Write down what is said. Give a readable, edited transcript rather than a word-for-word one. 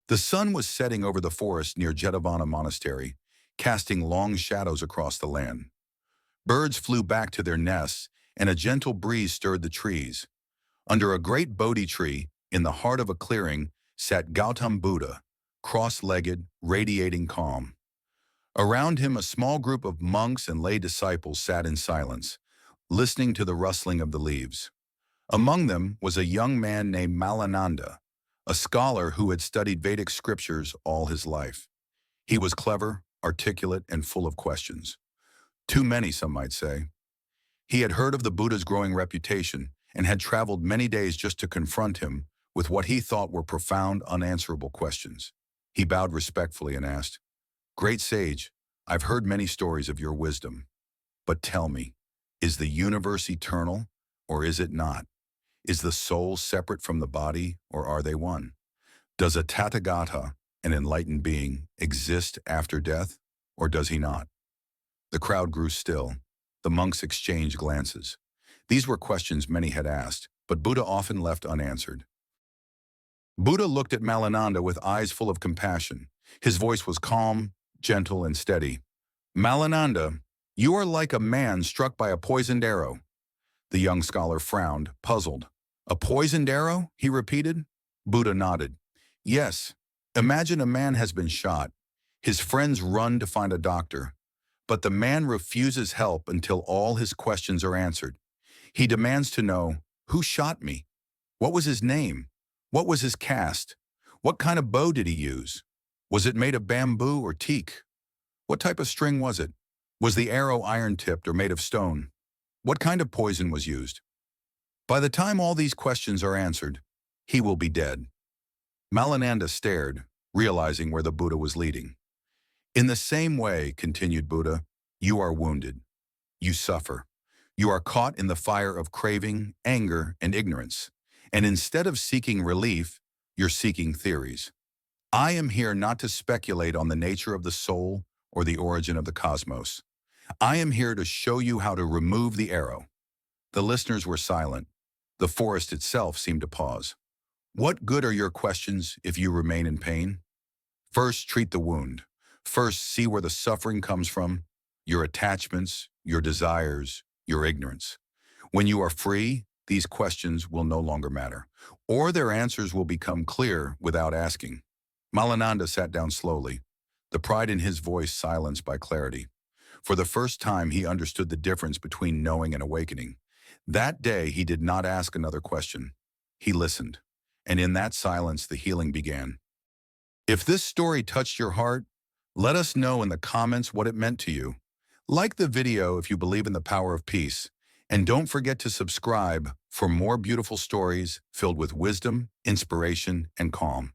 The sun was setting over the forest near Jetavana Monastery, casting long shadows across the land. Birds flew back to their nests, and a gentle breeze stirred the trees. Under a great Bodhi tree, in the heart of a clearing, sat Gautam Buddha, cross-legged, radiating calm. Around him, a small group of monks and lay disciples sat in silence, listening to the rustling of the leaves. Among them was a young man named Malananda, a scholar who had studied Vedic scriptures all his life. He was clever, articulate, and full of questions. Too many, some might say. He had heard of the Buddha's growing reputation and had traveled many days just to confront him with what he thought were profound, unanswerable questions. He bowed respectfully and asked, "Great sage, I've heard many stories of your wisdom. But tell me, is the universe eternal, or is it not? Is the soul separate from the body, or are they one? Does a Tathagata, an enlightened being, exist after death, or does he not?" The crowd grew still. The monks exchanged glances. These were questions many had asked, but Buddha often left unanswered. Buddha looked at Malananda with eyes full of compassion. His voice was calm, gentle, and steady. "Malananda, you are like a man struck by a poisoned arrow." The young scholar frowned, puzzled. "A poisoned arrow?" he repeated. Buddha nodded. "Yes. Imagine a man has been shot. His friends run to find a doctor. But the man refuses help until all his questions are answered. He demands to know, who shot me? What was his name? What was his caste? What kind of bow did he use? Was it made of bamboo or teak? What type of string was it? Was the arrow iron-tipped or made of stone? What kind of poison was used? By the time all these questions are answered, he will be dead." Malananda stared, realizing where the Buddha was leading. "In the same way," continued Buddha, "you are wounded. You suffer. You are caught in the fire of craving, anger, and ignorance. And instead of seeking relief, you're seeking theories. I am here not to speculate on the nature of the soul or the origin of the cosmos. I am here to show you how to remove the arrow." The listeners were silent. The forest itself seemed to pause. "What good are your questions if you remain in pain? First, treat the wound. First, see where the suffering comes from, your attachments, your desires, your ignorance. When you are free, these questions will no longer matter, or their answers will become clear without asking." Malananda sat down slowly, the pride in his voice silenced by clarity. For the first time, he understood the difference between knowing and awakening. That day, he did not ask another question. He listened, and in that silence, the healing began. If this story touched your heart, let us know in the comments what it meant to you. Like the video if you believe in the power of peace, and don't forget to subscribe for more beautiful stories filled with wisdom, inspiration, and calm.